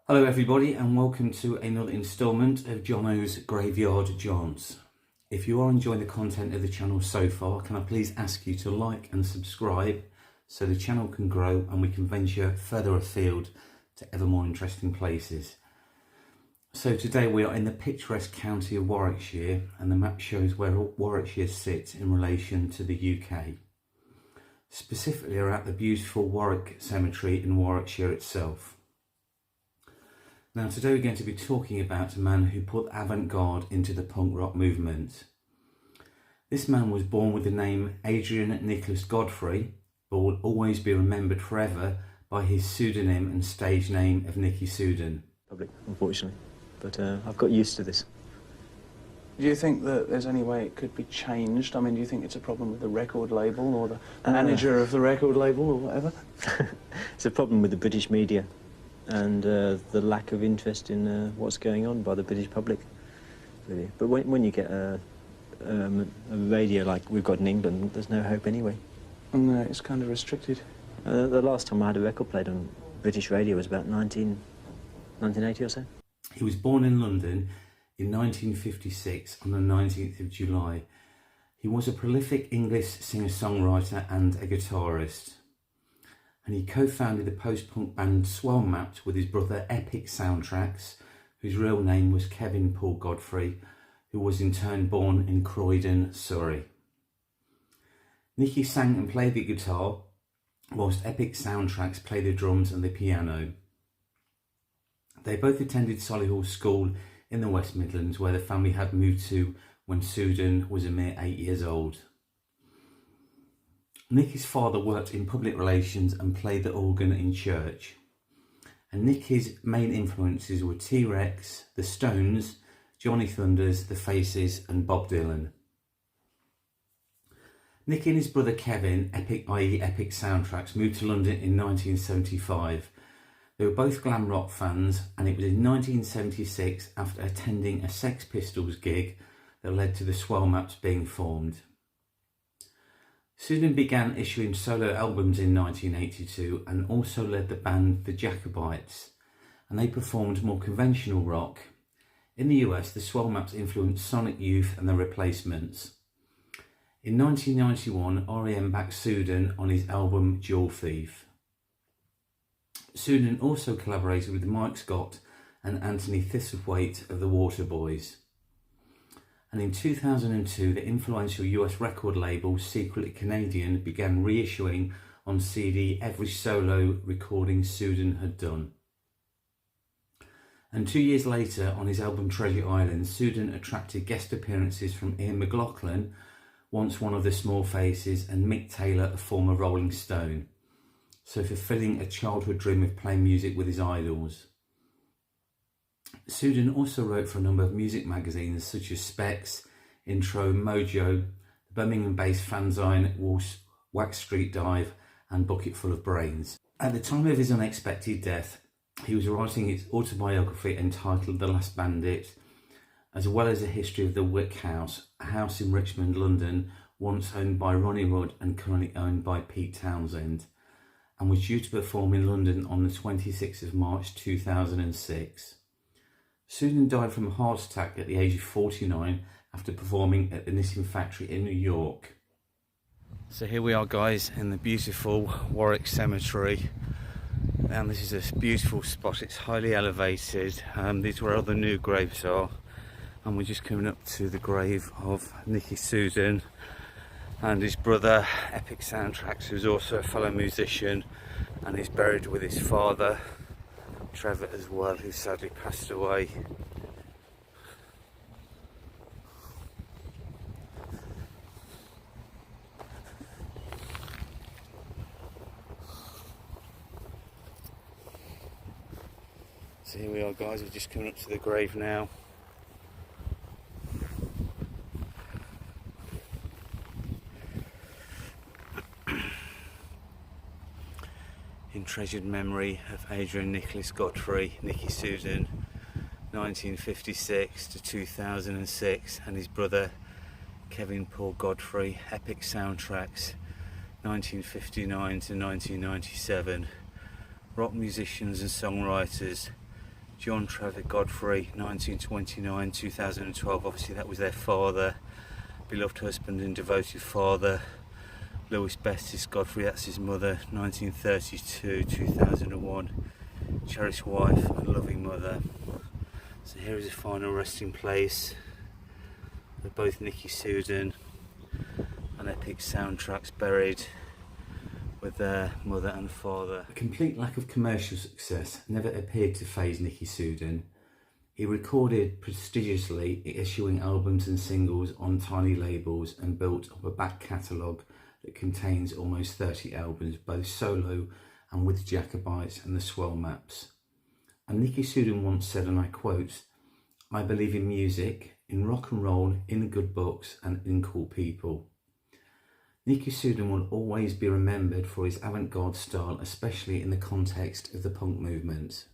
Hello everybody and welcome to another instalment of Jono's Graveyard Jaunts. If you are enjoying the content of the channel so far, can I please ask you to like and subscribe so the channel can grow and we can venture further afield to ever more interesting places. So today we are in the picturesque county of Warwickshire, and the map shows where Warwickshire sits in relation to the UK. Specifically we're at the beautiful Warwick Cemetery in Warwickshire itself. Now today we're going to be talking about a man who put avant-garde into the punk rock movement. This man was born with the name Adrian Nicholas Godfrey, but will always be remembered forever by his pseudonym and stage name of Nikki Sudden. Public, unfortunately, but I've got used to this. Do you think that there's any way it could be changed? I mean, do you think it's a problem with the record label or the manager of the record label or whatever? It's a problem with the British media and the lack of interest in what's going on by the British public, really. But when you get a radio like we've got in England, there's no hope anyway. No, it's kind of restricted. The last time I had a record played on British radio was about 1980 or so. He was born in London in 1956 on the 19th of July. He was a prolific English singer-songwriter and a guitarist. And he co-founded the post-punk band Swell Maps with his brother Epic Soundtracks, whose real name was Kevin Paul Godfrey, who was in turn born in Croydon, Surrey. Nicky sang and played the guitar, whilst Epic Soundtracks played the drums and the piano. They both attended Solihull School in the West Midlands, where the family had moved to when Sudden was a mere 8 years old. Nicky's father worked in public relations and played the organ in church. And Nicky's main influences were T-Rex, The Stones, Johnny Thunders, The Faces and Bob Dylan. Nicky and his brother Kevin, i.e. Epic Soundtracks, moved to London in 1975. They were both Glam Rock fans, and it was in 1976, after attending a Sex Pistols gig, that led to the Swell Maps being formed. Sudden began issuing solo albums in 1982 and also led the band The Jacobites, and they performed more conventional rock. In the US, the Swell Maps influenced Sonic Youth and The Replacements. In 1991, R.E.M. backed Sudden on his album Jewel Thief. Sudden also collaborated with Mike Scott and Anthony Thistlethwaite of the Waterboys. And in 2002, the influential US record label Secretly Canadian began reissuing on CD every solo recording Sudden had done. And 2 years later, on his album Treasure Island, Sudden attracted guest appearances from Ian McLaughlin, once one of the Small Faces, and Mick Taylor, a former Rolling Stone, so fulfilling a childhood dream of playing music with his idols. Sudden also wrote for a number of music magazines such as Specs, Intro, Mojo, the Birmingham-based fanzine Wax Street Dive and Bucket Full of Brains. At the time of his unexpected death, he was writing his autobiography entitled The Last Bandit, as well as a history of the Wick House, a house in Richmond, London, once owned by Ronnie Wood and currently owned by Pete Townsend, and was due to perform in London on the 26th of March 2006. Sudden died from a heart attack at the age of 49 after performing at the Knitting Factory in New York. So here we are, guys, in the beautiful Warwick Cemetery, and this is a beautiful spot. It's highly elevated. These are where all the new graves are, and we're just coming up to the grave of Nikki Sudden and his brother Epic Soundtracks, who's also a fellow musician, and he's buried with his father Trevor as well, who sadly passed away. So here we are, guys, we're just coming up to the grave now. In treasured memory of Adrian Nicholas Godfrey, Nikki Sudden, 1956 to 2006, and his brother Kevin Paul Godfrey, Epic Soundtracks, 1959 to 1997. Rock musicians and songwriters, John Trevor Godfrey, 1929-2012, obviously that was their father, beloved husband and devoted father. Lewis Bestis Godfrey, that's his mother, 1932-2001, cherished wife and loving mother. So here is a final resting place for both Nikki Sudden and Epic Soundtracks buried with their mother and father. A complete lack of commercial success never appeared to faze Nikki Sudden. He recorded prestigiously, issuing albums and singles on tiny labels, and built up a back catalogue that contains almost 30 albums, both solo and with Jacobites and the Swell Maps. And Nikki Sudden once said, and I quote, "I believe in music, in rock and roll, in good books and in cool people." Nikki Sudden will always be remembered for his avant-garde style, especially in the context of the punk movement.